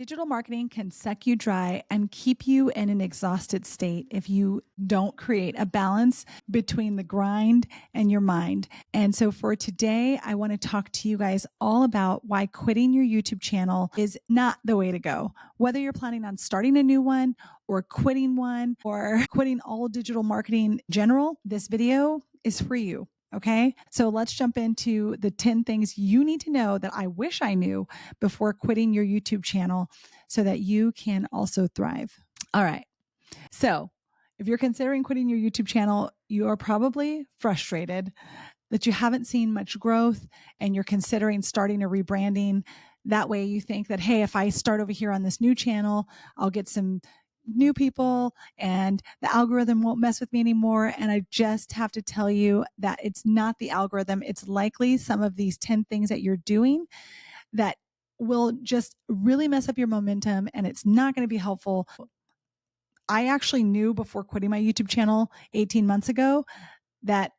Digital marketing can suck you dry and keep you in an exhausted state if you don't create a balance between the grind and your mind. And so for today, I want to talk to you guys all about why quitting your YouTube channel is not the way to go. Whether you're planning on starting a new one or quitting all digital marketing in general, this video is for you. Okay. So let's jump into the 10 things you need to know that I wish I knew before quitting your YouTube channel so that you can also thrive. All right. So if you're considering quitting your YouTube channel, you are probably frustrated that you haven't seen much growth and you're considering starting a rebranding. That way you think that, hey, if I start over here on this new channel, I'll get some new people and the algorithm won't mess with me anymore. And I just have to tell you that it's not the algorithm. It's likely some of these 10 things that you're doing that will just really mess up your momentum and it's not going to be helpful. I actually knew before quitting my YouTube channel 18 months ago that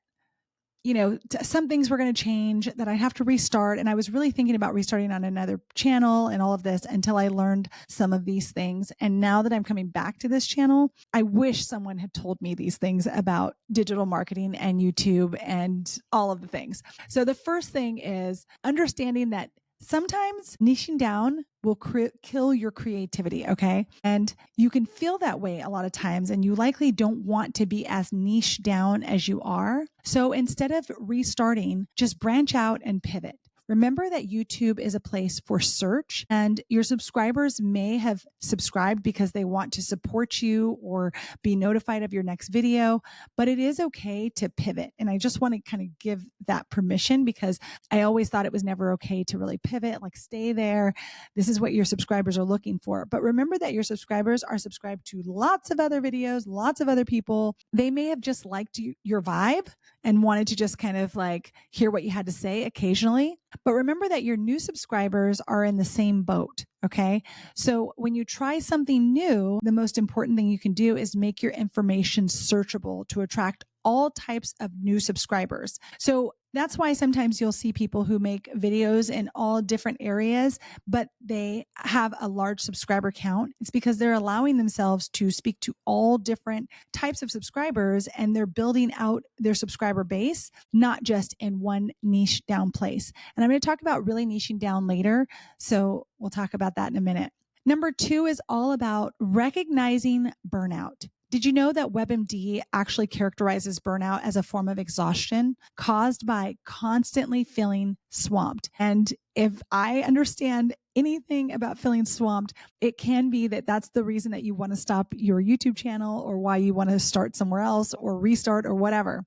some things were going to change, that I have to restart. And I was really thinking about restarting on another channel and all of this until I learned some of these things. And now that I'm coming back to this channel, I wish someone had told me these things about digital marketing and YouTube and all of the things. So the first thing is understanding that sometimes niching down will kill your creativity, okay? And you can feel that way a lot of times, and you likely don't want to be as niche down as you are. So instead of restarting, just branch out and pivot. Remember that YouTube is a place for search, and your subscribers may have subscribed because they want to support you or be notified of your next video, but it is okay to pivot. And I just want to kind of give that permission because I always thought it was never okay to really pivot, like stay there. This is what your subscribers are looking for. But remember that your subscribers are subscribed to lots of other videos, lots of other people. They may have just liked your vibe and wanted to just kind of like hear what you had to say occasionally. But remember that your new subscribers are in the same boat. Okay. So when you try something new, the most important thing you can do is make your information searchable to attract all types of new subscribers. So that's why sometimes you'll see people who make videos in all different areas, but they have a large subscriber count. It's because they're allowing themselves to speak to all different types of subscribers and they're building out their subscriber base, not just in one niche down place. And I'm going to talk about really niching down later. So we'll talk about that in a minute. Number 2 is all about recognizing burnout. Did you know that WebMD actually characterizes burnout as a form of exhaustion caused by constantly feeling swamped? And if I understand anything about feeling swamped, it can be that that's the reason that you want to stop your YouTube channel or why you want to start somewhere else or restart or whatever.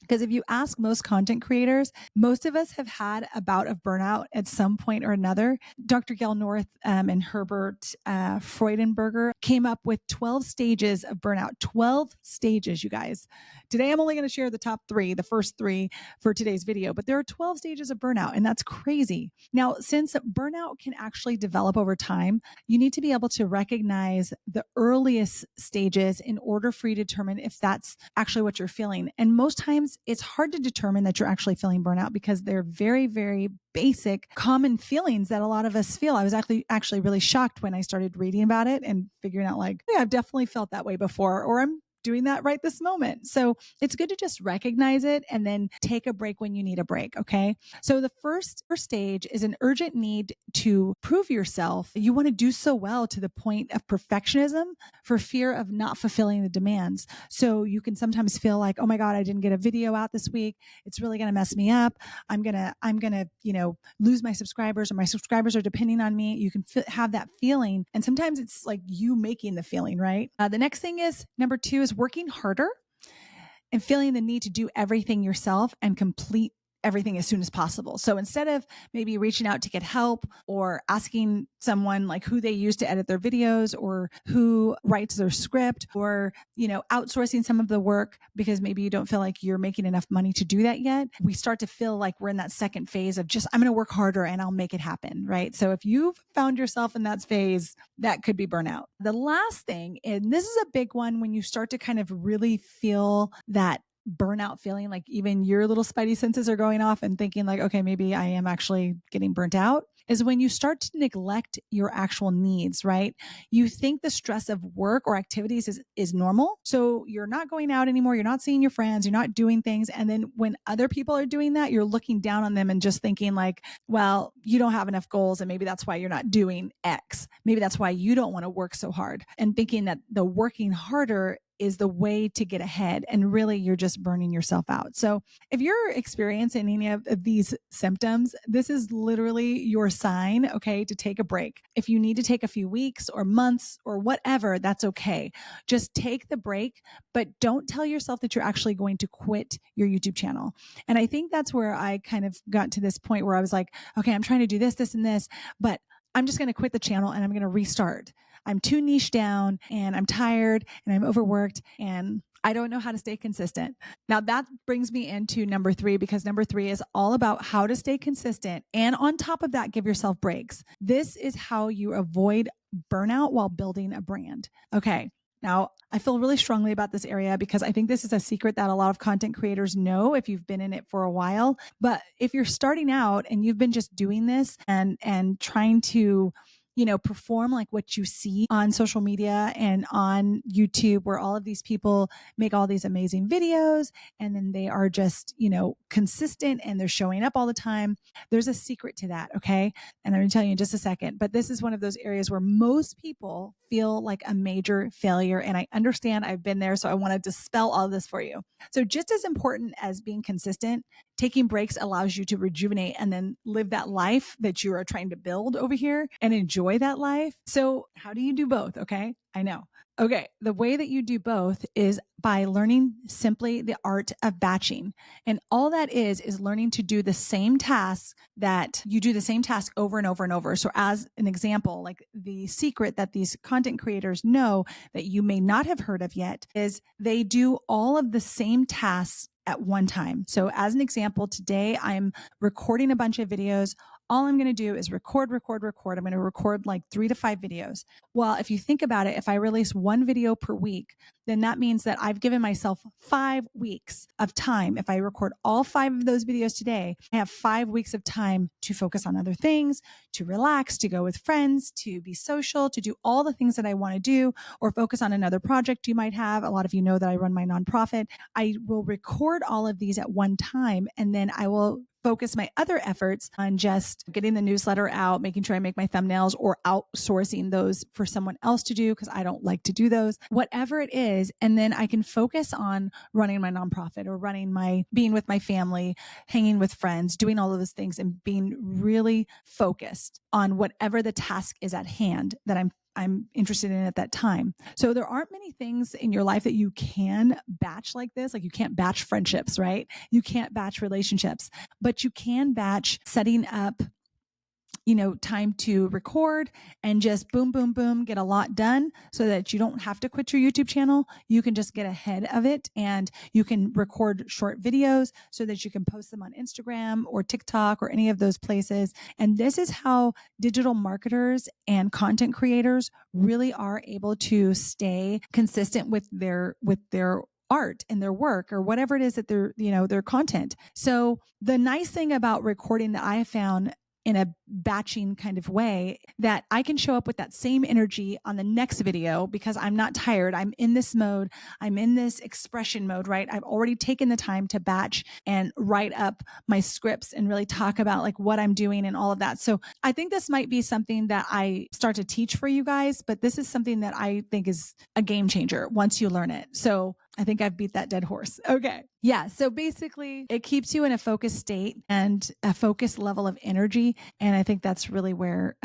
Because if you ask most content creators, most of us have had a bout of burnout at some point or another. Dr. Gail North and Herbert Freudenberger came up with 12 stages of burnout. 12 stages, you guys. Today, I'm only going to share the top 3, the first 3 for today's video, but there are 12 stages of burnout, and that's crazy. Now, since burnout can actually develop over time, you need to be able to recognize the earliest stages in order for you to determine if that's actually what you're feeling. And most times, it's hard to determine that you're actually feeling burnout because they're very, very basic, common feelings that a lot of us feel. I was actually really shocked when I started reading about it and figuring out like, yeah, I've definitely felt that way before, or I'm doing that right this moment. So it's good to just recognize it and then take a break when you need a break. Okay. So the first stage is an urgent need to prove yourself. You want to do so well to the point of perfectionism for fear of not fulfilling the demands. So you can sometimes feel like, oh my God, I didn't get a video out this week. It's really going to mess me up. I'm going to, lose my subscribers, or my subscribers are depending on me. You can have that feeling. And sometimes it's like you making the feeling, right? The next thing is number 2 is working harder and feeling the need to do everything yourself and complete everything as soon as possible. So instead of maybe reaching out to get help or asking someone like who they use to edit their videos or who writes their script or, outsourcing some of the work because maybe you don't feel like you're making enough money to do that yet, we start to feel like we're in that second phase of just, I'm going to work harder and I'll make it happen, right? So if you've found yourself in that phase, that could be burnout. The last thing, and this is a big one when you start to kind of really feel that burnout feeling, like even your little spidey senses are going off and thinking like, okay, maybe I am actually getting burnt out, is when you start to neglect your actual needs, right? You think the stress of work or activities is normal. So you're not going out anymore. You're not seeing your friends. You're not doing things. And then when other people are doing that, you're looking down on them and just thinking like, well, you don't have enough goals. And maybe that's why you're not doing X. Maybe that's why you don't want to work so hard, and thinking that the working harder is the way to get ahead. And really, you're just burning yourself out. So if you're experiencing any of these symptoms, this is literally your sign, okay, to take a break. If you need to take a few weeks or months or whatever, that's okay. Just take the break, but don't tell yourself that you're actually going to quit your YouTube channel. And I think that's where I kind of got to this point where I was like, okay, I'm trying to do this, this, and this, but I'm just going to quit the channel and I'm going to restart. I'm too niche down and I'm tired and I'm overworked and I don't know how to stay consistent. Now that brings me into number 3, because number 3 is all about how to stay consistent. And on top of that, give yourself breaks. This is how you avoid burnout while building a brand. Okay. Now, I feel really strongly about this area because I think this is a secret that a lot of content creators know if you've been in it for a while. But if you're starting out and you've been just doing this and trying to, perform like what you see on social media and on YouTube, where all of these people make all these amazing videos and then they are just, consistent and they're showing up all the time. There's a secret to that. Okay. And I'm going to tell you in just a second, but this is one of those areas where most people feel like a major failure. And I understand, I've been there. So I want to dispel all this for you. So just as important as being consistent, taking breaks allows you to rejuvenate and then live that life that you are trying to build over here and enjoy that life. So how do you do both? Okay. I know. Okay. The way that you do both is by learning simply the art of batching. And all that is learning to do the same task, that you do the same task over and over and over. So as an example, like the secret that these content creators know that you may not have heard of yet is they do all of the same tasks at one time. So as an example, today I'm recording a bunch of videos. All I'm going to do is record. I'm going to record like 3 to 5 videos. Well, if you think about it, if I release one video per week, then that means that I've given myself 5 weeks of time. If I record all 5 of those videos today, I have 5 weeks of time to focus on other things, to relax, to go with friends, to be social, to do all the things that I want to do, or focus on another project you might have. A lot of you know that I run my nonprofit. I will record all of these at one time, and then I will focus my other efforts on just getting the newsletter out, making sure I make my thumbnails, or outsourcing those for someone else to do because I don't like to do those, whatever it is. And then I can focus on running my nonprofit or being with my family, hanging with friends, doing all of those things and being really focused on whatever the task is at hand that I'm interested in at that time. So there aren't many things in your life that you can batch like this. Like you can't batch friendships, right? You can't batch relationships, but you can batch setting up time to record and just boom, boom, boom, get a lot done so that you don't have to quit your YouTube channel. You can just get ahead of it and you can record short videos so that you can post them on Instagram or TikTok or any of those places. And this is how digital marketers and content creators really are able to stay consistent with their art and their work or whatever it is that their content. So the nice thing about recording that I have found in a batching kind of way, that I can show up with that same energy on the next video because I'm not tired. I'm in this mode. I'm in this expression mode, right? I've already taken the time to batch and write up my scripts and really talk about like what I'm doing and all of that. So I think this might be something that I start to teach for you guys, but this is something that I think is a game changer once you learn it. So I think I've beat that dead horse. Okay. Yeah. So basically it keeps you in a focused state and a focused level of energy. And I think that's really where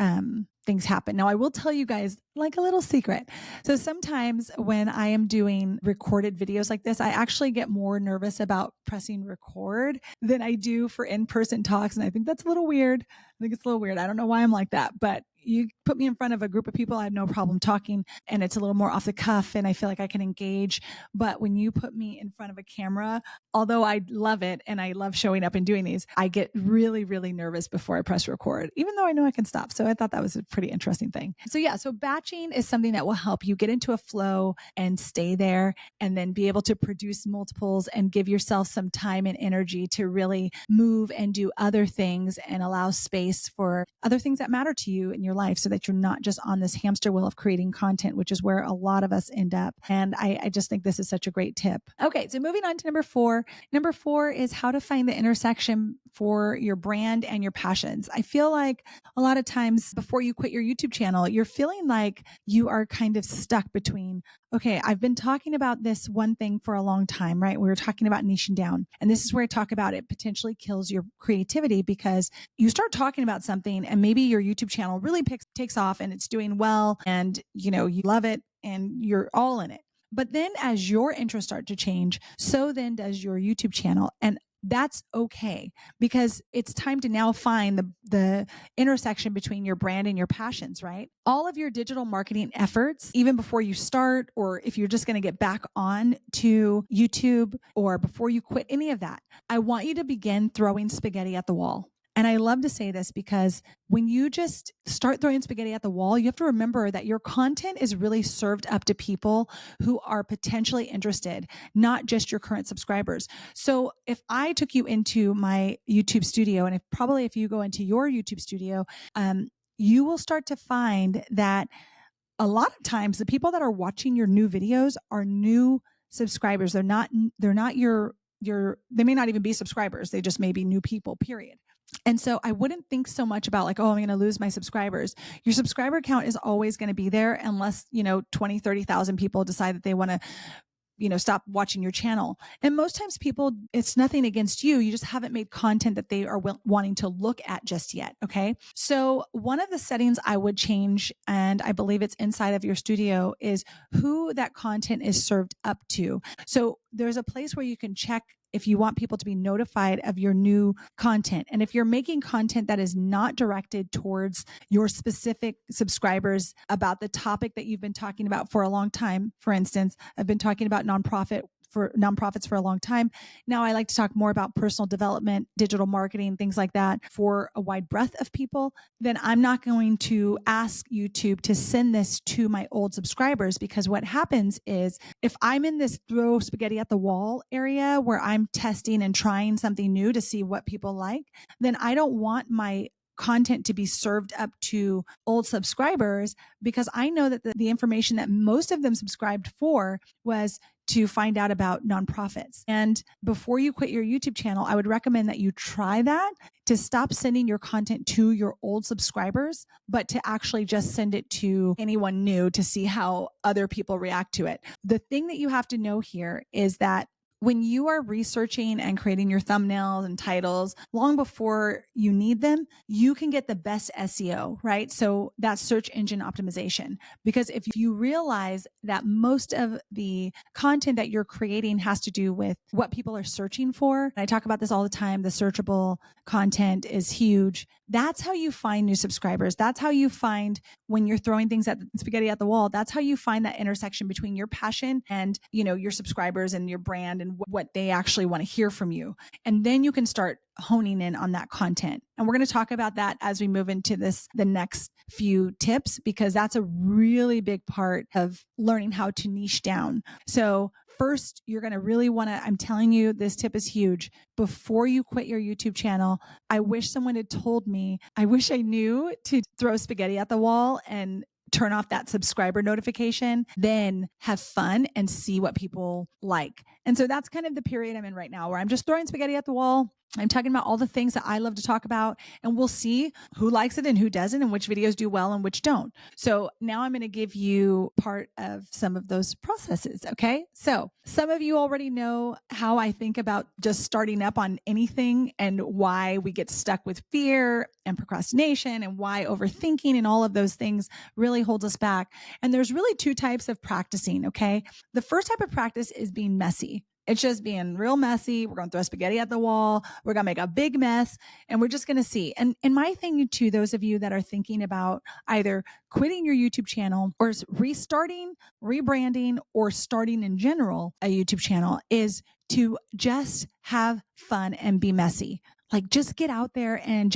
things happen. Now I will tell you guys like a little secret. So sometimes when I am doing recorded videos like this, I actually get more nervous about pressing record than I do for in-person talks. And I think that's a little weird. I think it's a little weird. I don't know why I'm like that, but you put me in front of a group of people, I have no problem talking, and it's a little more off the cuff and I feel like I can engage. But when you put me in front of a camera, although I love it and I love showing up and doing these, I get really, really nervous before I press record, even though I know I can stop. So I thought that was a pretty interesting thing. So yeah, so batching is something that will help you get into a flow and stay there, and then be able to produce multiples and give yourself some time and energy to really move and do other things and allow space for other things that matter to you in your life, so that you're not just on this hamster wheel of creating content, which is where a lot of us end up. And I just think this is such a great tip. Okay, so moving on to number 4. Number 4 is how to find the intersection for your brand and your passions. I feel like a lot of times before you quit your YouTube channel, you're feeling like you are kind of stuck between, okay, I've been talking about this one thing for a long time, right? We were talking about niching down. And this is where I talk about it potentially kills your creativity, because you start talking about something and maybe your YouTube channel really takes off and it's doing well, and you love it and you're all in it. But then as your interests start to change, so then does your YouTube channel. And that's okay, because it's time to now find the intersection between your brand and your passions, right? All of your digital marketing efforts, even before you start, or if you're just going to get back on to YouTube, or before you quit any of that, I want you to begin throwing spaghetti at the wall. And I love to say this because when you just start throwing spaghetti at the wall, you have to remember that your content is really served up to people who are potentially interested, not just your current subscribers. So if I took you into my YouTube studio, and if you go into your YouTube studio, you will start to find that a lot of times the people that are watching your new videos are new subscribers. They're not your, they may not even be subscribers. They just may be new people, period. And so I wouldn't think so much about like, oh, I'm going to lose my subscribers. Your subscriber count is always going to be there unless, 20, 30,000 people decide that they want to, stop watching your channel. And most times people, it's nothing against you. You just haven't made content that they are wanting to look at just yet. Okay. So one of the settings I would change, and I believe it's inside of your studio, is who that content is served up to. So there's a place where you can check if you want people to be notified of your new content. And if you're making content that is not directed towards your specific subscribers about the topic that you've been talking about for a long time, for instance, I've been talking about nonprofits for a long time. Now I like to talk more about personal development, digital marketing, things like that for a wide breadth of people. Then I'm not going to ask YouTube to send this to my old subscribers, because what happens is if I'm in this throw spaghetti at the wall area where I'm testing and trying something new to see what people like, then I don't want my content to be served up to old subscribers, because I know that the information that most of them subscribed for was to find out about nonprofits. And before you quit your YouTube channel, I would recommend that you try that, to stop sending your content to your old subscribers, but to actually just send it to anyone new to see how other people react to it. The thing that you have to know here is that when you are researching and creating your thumbnails and titles long before you need them, you can get the best SEO, right? So that's search engine optimization. Because if you realize that most of the content that you're creating has to do with what people are searching for, and I talk about this all the time, the searchable content is huge. That's how you find new subscribers. That's how you find, when you're throwing things at spaghetti at the wall, that's how you find that intersection between your passion and, your subscribers and your brand and what they actually want to hear from you. And then you can start honing in on that content. And we're going to talk about that as we move into the next few tips, because that's a really big part of learning how to niche down. So first, you're going to really want to, I'm telling you, this tip is huge. Before you quit your YouTube channel, I wish someone had told me, I wish I knew to throw spaghetti at the wall and turn off that subscriber notification, then have fun and see what people like. And so that's kind of the period I'm in right now, where I'm just throwing spaghetti at the wall. I'm talking about all the things that I love to talk about, and we'll see who likes it and who doesn't, and which videos do well and which don't. So now I'm going to give you part of some of those processes. Okay. So some of you already know how I think about just starting up on anything, and why we get stuck with fear and procrastination, and why overthinking and all of those things really holds us back. And there's really two types of practicing. Okay. The first type of practice is being messy. It's just being real messy. We're going to throw spaghetti at the wall. We're going to make a big mess and we're just going to see. And my thing to those of you that are thinking about either quitting your YouTube channel or restarting, rebranding, or starting in general a YouTube channel is to just have fun and be messy. Like just get out there and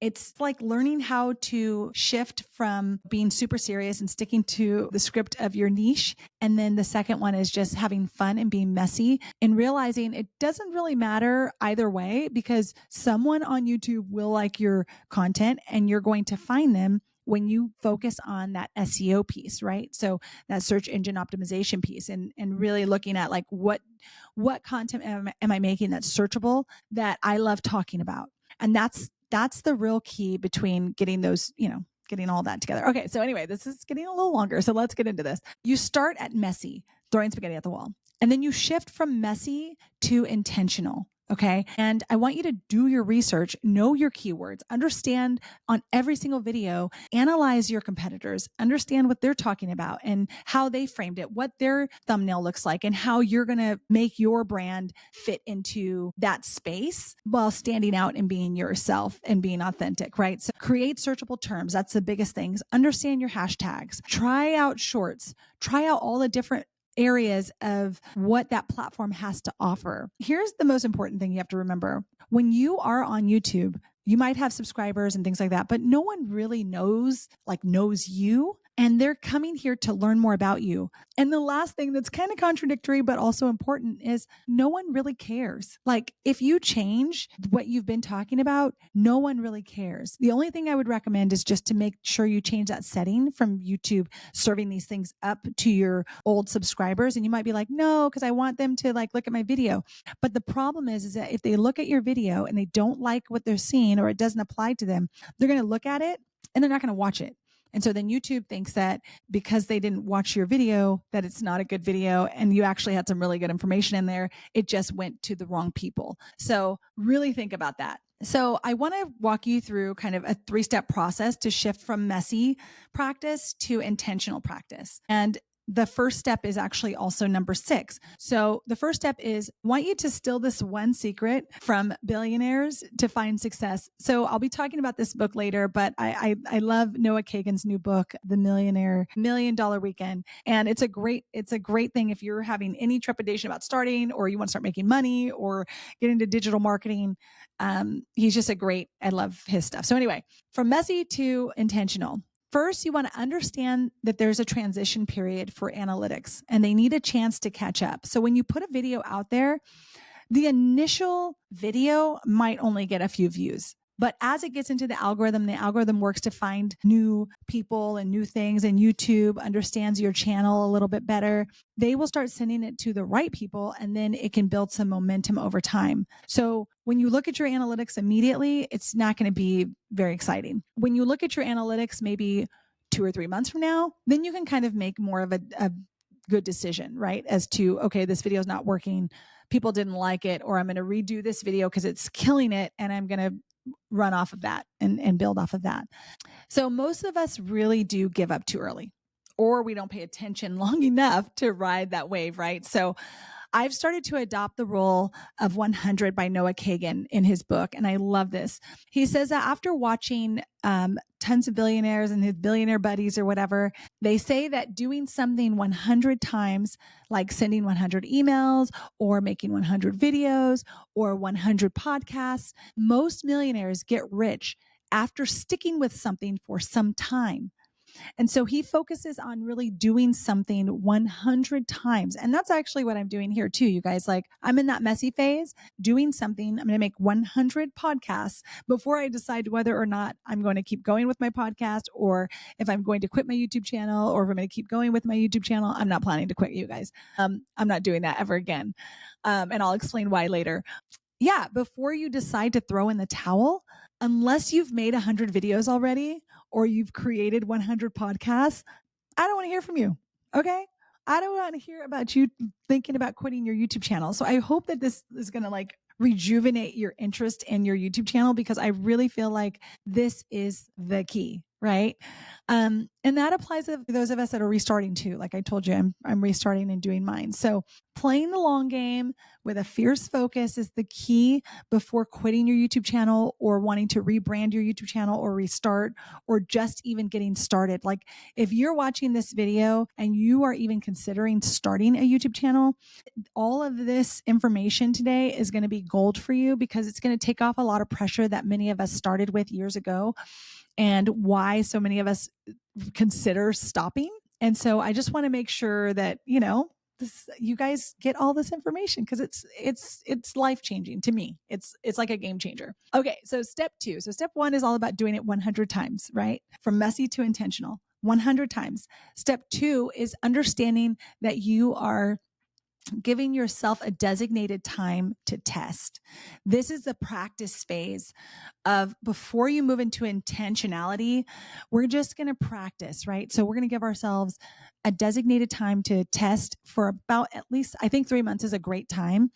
it's like learning how to shift from being super serious and sticking to the script of your niche. And then the second one is just having fun and being messy and realizing it doesn't really matter either way because someone on YouTube will like your content and you're going to find them when you focus on that SEO piece, right? So that search engine optimization piece and really looking at like what content am I making that's searchable that I love talking about. And that's the real key between getting those, getting all that together. Okay. So anyway, this is getting a little longer. So let's get into this. You start at messy, throwing spaghetti at the wall, and then you shift from messy to intentional. Okay. And I want you to do your research, know your keywords, understand on every single video, analyze your competitors, understand what they're talking about and how they framed it, what their thumbnail looks like, and how you're going to make your brand fit into that space while standing out and being yourself and being authentic, right? So create searchable terms. That's the biggest things. Understand your hashtags, try out shorts, try out all the different areas of what that platform has to offer. Here's the most important thing you have to remember. When you are on YouTube, you might have subscribers and things like that, but no one really knows you. And they're coming here to learn more about you. And the last thing that's kind of contradictory, but also important is no one really cares. Like if you change what you've been talking about, no one really cares. The only thing I would recommend is just to make sure you change that setting from YouTube serving these things up to your old subscribers. And you might be like, no, because I want them to like look at my video. But the problem is that if they look at your video and they don't like what they're seeing or it doesn't apply to them, they're going to look at it and they're not going to watch it. And so then YouTube thinks that because they didn't watch your video, that it's not a good video and you actually had some really good information in there. It just went to the wrong people. So really think about that. So I want to walk you through kind of a 3-step process to shift from messy practice to intentional practice. And the first step is actually also number 6. So the first step is I want you to steal this one secret from billionaires to find success. So I'll be talking about this book later, but I love Noah Kagan's new book, The $1 Million Weekend. And it's a great thing if you're having any trepidation about starting or you want to start making money or get into digital marketing. He's just I love his stuff. So anyway, from messy to intentional. First, you want to understand that there's a transition period for analytics and they need a chance to catch up. So when you put a video out there, the initial video might only get a few views. But as it gets into the algorithm works to find new people and new things, and YouTube understands your channel a little bit better. They will start sending it to the right people, and then it can build some momentum over time. So when you look at your analytics immediately, it's not going to be very exciting. When you look at your analytics maybe 2 or 3 months from now, then you can kind of make more of a good decision, right? As to, okay, this video is not working. People didn't like it, or I'm going to redo this video because it's killing it, and I'm going to run off of that and build off of that. So most of us really do give up too early, or we don't pay attention long enough to ride that wave, right? So I've started to adopt the rule of 100 by Noah Kagan in his book, and I love this. He says that after watching tons of billionaires and his billionaire buddies or whatever, they say that doing something 100 times, like sending 100 emails or making 100 videos or 100 podcasts, most millionaires get rich after sticking with something for some time. And so he focuses on really doing something 100 times. And that's actually what I'm doing here too, you guys. Like I'm in that messy phase, doing something. I'm going to make 100 podcasts before I decide whether or not I'm going to keep going with my podcast, or if I'm going to quit my YouTube channel, or if I'm going to keep going with my YouTube channel. I'm not planning to quit, you guys. I'm not doing that ever again. And I'll explain why later. Yeah, before you decide to throw in the towel, unless you've made 100 videos already or you've created 100 podcasts, I don't want to hear from you. Okay? I don't want to hear about you thinking about quitting your YouTube channel. So I hope that this is going to like rejuvenate your interest in your YouTube channel, because I really feel like this is the key, right? And And that applies to those of us that are restarting too. Like I told you, I'm restarting and doing mine. So playing the long game with a fierce focus is the key before quitting your YouTube channel or wanting to rebrand your YouTube channel or restart or just even getting started. Like if you're watching this video and you are even considering starting a YouTube channel, all of this information today is going to be gold for you because it's going to take off a lot of pressure that many of us started with years ago and why so many of us consider stopping. And so I just want to make sure that, you guys get all this information because it's life-changing to me. It's like a game changer. Okay. So step 2. So step 1 is all about doing it 100 times, right? From messy to intentional, 100 times. Step 2 is understanding that you are giving yourself a designated time to test. This is the practice phase of before you move into intentionality, we're just going to practice, right? So we're going to give ourselves a designated time to test for about at least, I think 3 months is a great time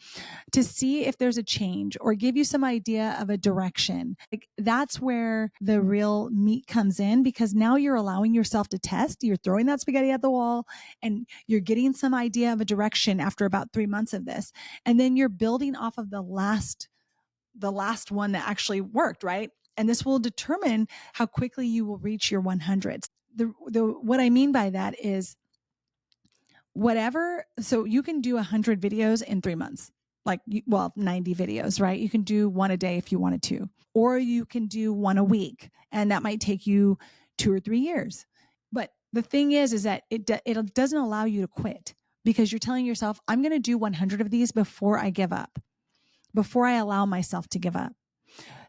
to see if there's a change or give you some idea of a direction. Like that's where the real meat comes in because now you're allowing yourself to test. You're throwing that spaghetti at the wall and you're getting some idea of a direction after about 3 months of this. And then you're building off of the last one that actually worked, right? And this will determine how quickly you will reach your 100s. What I mean by that is so you can do 100 videos in 3 months, 90 videos, right? You can do one a day if you wanted to, or you can do one a week, and that might take you 2 or 3 years. But the thing is that it doesn't allow you to quit because you're telling yourself, I'm going to do 100 of these before I give up, before I allow myself to give up.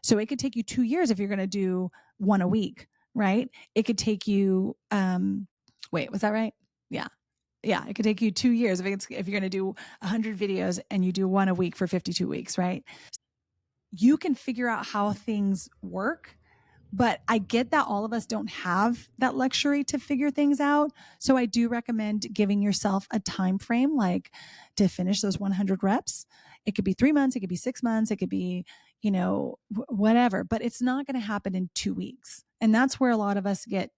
So it could take you 2 years if you're going to do one a week, right? It could take you, was that right? Yeah. Yeah. It could take you 2 years if you're going to do 100 videos and you do one a week for 52 weeks, right? You can figure out how things work, but I get that all of us don't have that luxury to figure things out. So I do recommend giving yourself a time frame, like to finish those 100 reps. It could be 3 months, it could be 6 months, it could be, whatever, but it's not going to happen in 2 weeks. And that's where a lot of us get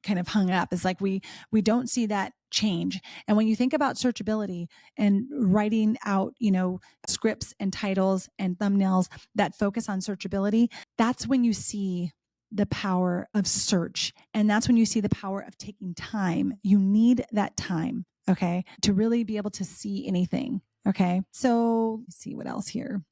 kind of hung up. Is like we don't see that change. And when you think about searchability and writing out, scripts and titles and thumbnails that focus on searchability, that's when you see the power of search. And that's when you see the power of taking time. You need that time, okay, to really be able to see anything. Okay. So let's see what else here.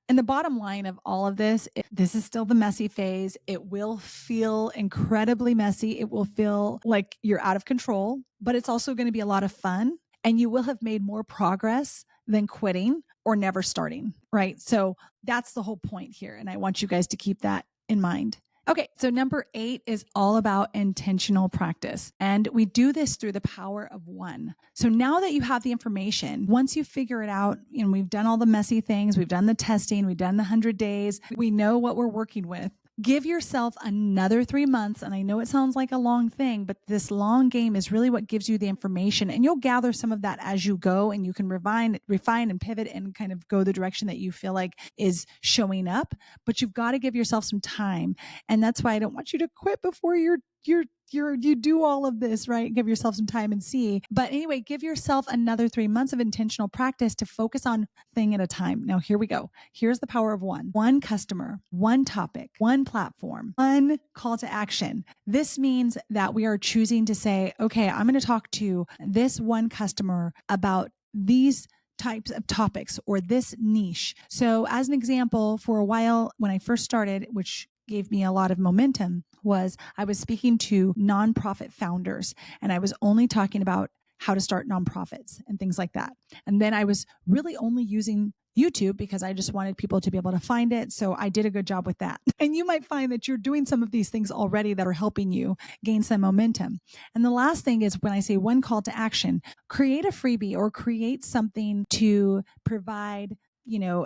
And the bottom line of all of this is still the messy phase. It will feel incredibly messy. It will feel like you're out of control, but it's also going to be a lot of fun. And you will have made more progress than quitting or never starting, right? So that's the whole point here. And I want you guys to keep that in mind. Okay, so number 8 is all about intentional practice. And we do this through the power of 1. So now that you have the information, once you figure it out, and we've done all the messy things, we've done the testing, we've done the 100 days, we know what we're working with. Give yourself another 3 months. And I know it sounds like a long thing, but this long game is really what gives you the information. And you'll gather some of that as you go, and you can refine and pivot and kind of go the direction that you feel like is showing up. But you've got to give yourself some time. And that's why I don't want you to quit before you do all of this, right? Give yourself some time and see. But anyway, give yourself another 3 months of intentional practice to focus on thing at a time. Now, here we go. Here's the power of 1. 1 customer, 1 topic, 1 platform, 1 call to action. This means that we are choosing to say, okay, I'm going to talk to this 1 customer about these types of topics or this niche. So as an example, for a while when I first started, which gave me a lot of momentum, was I was speaking to nonprofit founders, and I was only talking about how to start nonprofits and things like that. And then I was really only using YouTube because I just wanted people to be able to find it. So I did a good job with that. And you might find that you're doing some of these things already that are helping you gain some momentum. And the last thing is when I say 1 call to action, create a freebie or create something to provide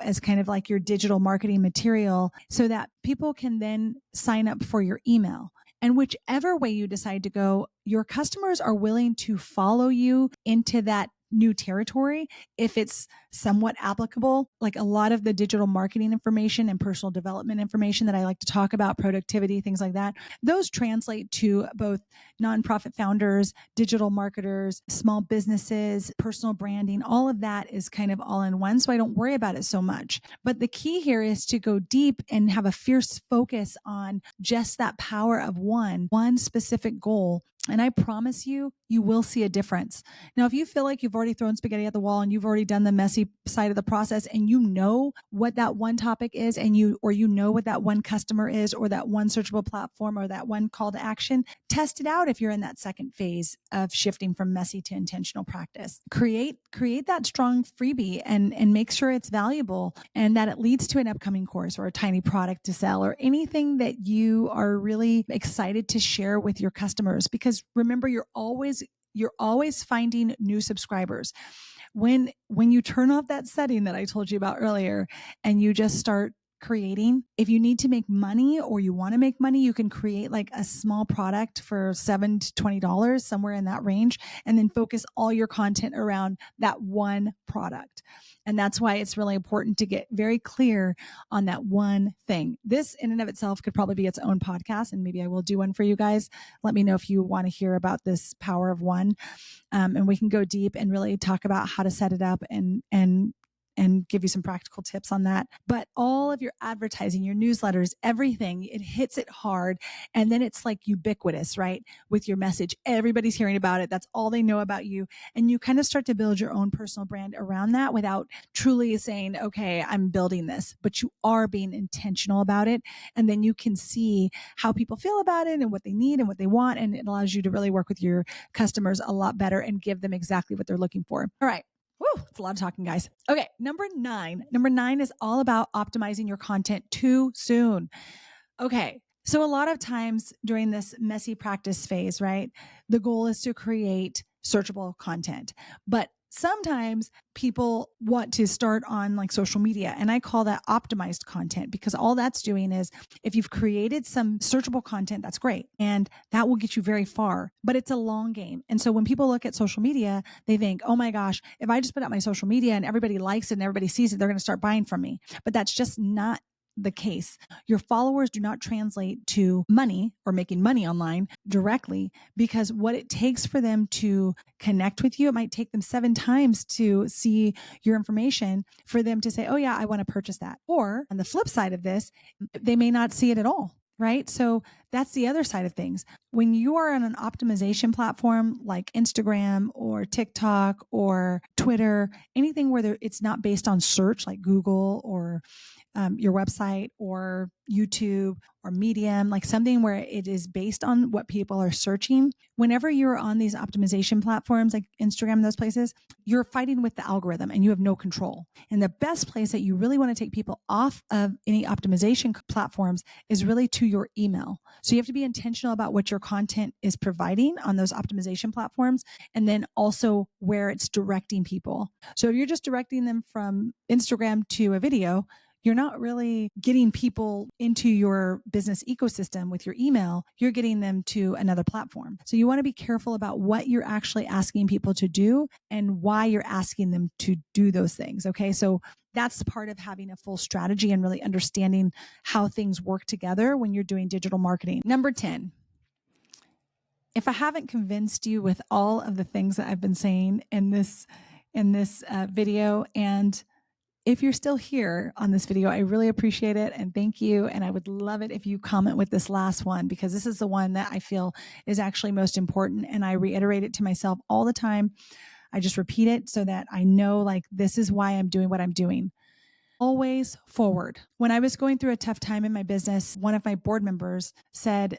as kind of like your digital marketing material so that people can then sign up for your email. And whichever way you decide to go, your customers are willing to follow you into that new territory if it's somewhat applicable. Like a lot of the digital marketing information and personal development information that I like to talk about, productivity, things like that, those translate to both nonprofit founders, digital marketers, small businesses, personal branding. All of that is kind of all in one. So I don't worry about it so much. But the key here is to go deep and have a fierce focus on just that power of one specific goal. And I promise you, you will see a difference. Now, if you feel like you've already thrown spaghetti at the wall and you've already done the messy side of the process and you know what that one topic is and you know what that one customer is or that one searchable platform or that one call to action, test it out if you're in that second phase of shifting from messy to intentional practice. Create that strong freebie and make sure it's valuable and that it leads to an upcoming course or a tiny product to sell or anything that you are really excited to share with your customers. Because remember, you're always finding new subscribers. When you turn off that setting that I told you about earlier and you just start creating, if you need to make money or you want to make money, you can create like a small product for $7 to $20, somewhere in that range, and then focus all your content around that one product. And that's why it's really important to get very clear on that one thing. This in and of itself could probably be its own podcast, and maybe I will do one for you guys. Let me know if you want to hear about this power of one. And we can go deep and really talk about how to set it up and give you some practical tips on that. But all of your advertising, your newsletters, everything, it hits it hard. And then it's like ubiquitous, right? With your message, everybody's hearing about it. That's all they know about you. And you kind of start to build your own personal brand around that without truly saying, okay, I'm building this, but you are being intentional about it. And then you can see how people feel about it and what they need and what they want. And it allows you to really work with your customers a lot better and give them exactly what they're looking for. All right. Woo, it's a lot of talking, guys. Okay, number nine. Number 9 is all about optimizing your content too soon. Okay, so a lot of times during this messy practice phase, right, the goal is to create searchable content. But sometimes people want to start on like social media, and I call that optimized content because all that's doing is if you've created some searchable content, that's great. And that will get you very far, but it's a long game. And so when people look at social media, they think, oh my gosh, if I just put out my social media and everybody likes it and everybody sees it, they're going to start buying from me. But that's just not the case. Your followers do not translate to money or making money online directly, because what it takes for them to connect with you, it might take them 7 times to see your information for them to say, oh yeah, I want to purchase that. Or on the flip side of this, they may not see it at all. Right? So that's the other side of things. When you are on an optimization platform like Instagram or TikTok or Twitter, anything where it's not based on search like Google or your website or YouTube or Medium, like something where it is based on what people are searching. Whenever you're on these optimization platforms like Instagram and those places, you're fighting with the algorithm and you have no control. And the best place that you really want to take people off of any optimization platforms is really to your email. So you have to be intentional about what your content is providing on those optimization platforms, and then also where it's directing people. So if you're just directing them from Instagram to a video, you're not really getting people into your business ecosystem with your email. You're getting them to another platform. So you want to be careful about what you're actually asking people to do and why you're asking them to do those things. Okay. So that's part of having a full strategy and really understanding how things work together when you're doing digital marketing. Number 10. If I haven't convinced you with all of the things that I've been saying in this video, and if you're still here on this video, I really appreciate it and thank you. And I would love it if you comment with this last one, because this is the one that I feel is actually most important. And I reiterate it to myself all the time. I just repeat it so that I know, like, this is why I'm doing what I'm doing. Always forward. When I was going through a tough time in my business, one of my board members said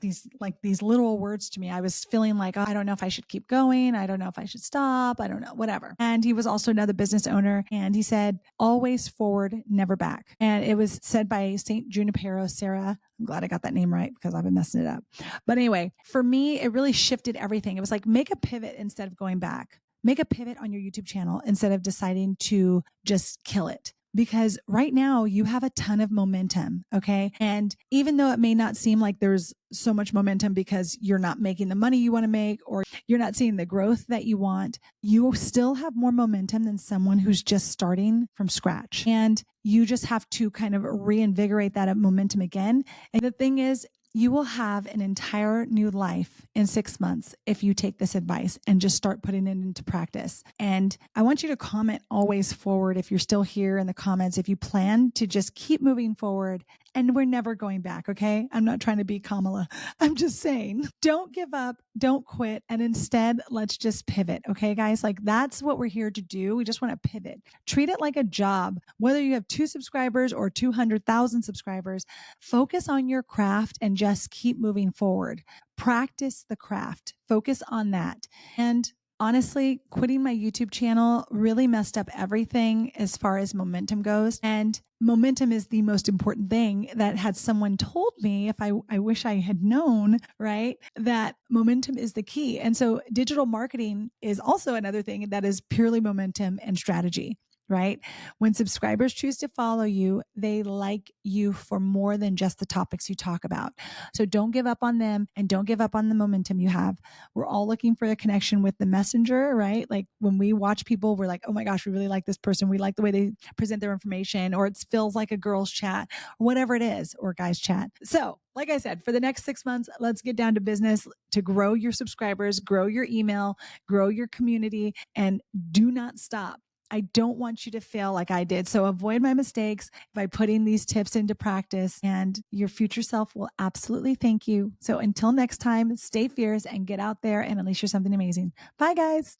these literal words to me. I was feeling like, oh, I don't know if I should keep going. I don't know if I should stop. I don't know, whatever. And he was also another business owner. And he said, always forward, never back. And it was said by St. Junipero Serra. I'm glad I got that name right because I've been messing it up. But anyway, for me, it really shifted everything. It was like, make a pivot instead of going back. Make a pivot on your YouTube channel instead of deciding to just kill it. because right now you have a ton of momentum. Okay. And even though it may not seem like there's so much momentum because you're not making the money you want to make, or you're not seeing the growth that you want, you still have more momentum than someone who's just starting from scratch. And you just have to kind of reinvigorate that momentum again. And the thing is, you will have an entire new life in 6 months if you take this advice and just start putting it into practice. And I want you to comment always forward if you're still here in the comments, if you plan to just keep moving forward and we're never going back. Okay. I'm not trying to be Kamala. I'm just saying, don't give up, don't quit. And instead, let's just pivot. Okay, guys, like that's what we're here to do. We just want to pivot. Treat it like a job, whether you have 2 subscribers or 200,000 subscribers. Focus on your craft and just keep moving forward. Practice the craft. Focus on that. And honestly, quitting my YouTube channel really messed up everything as far as momentum goes. And momentum is the most important thing. That had someone told me, if I wish I had known, right, that momentum is the key. And so digital marketing is also another thing that is purely momentum and strategy. Right? When subscribers choose to follow you, they like you for more than just the topics you talk about. So don't give up on them and don't give up on the momentum you have. We're all looking for a connection with the messenger, right? Like when we watch people, we're like, oh my gosh, we really like this person. We like the way they present their information, or it feels like a girl's chat, or whatever it is, or guys chat. So like I said, for the next 6 months, let's get down to business to grow your subscribers, grow your email, grow your community, and do not stop. I don't want you to fail like I did. So avoid my mistakes by putting these tips into practice, and your future self will absolutely thank you. So until next time, stay fierce and get out there and unleash something amazing. Bye, guys.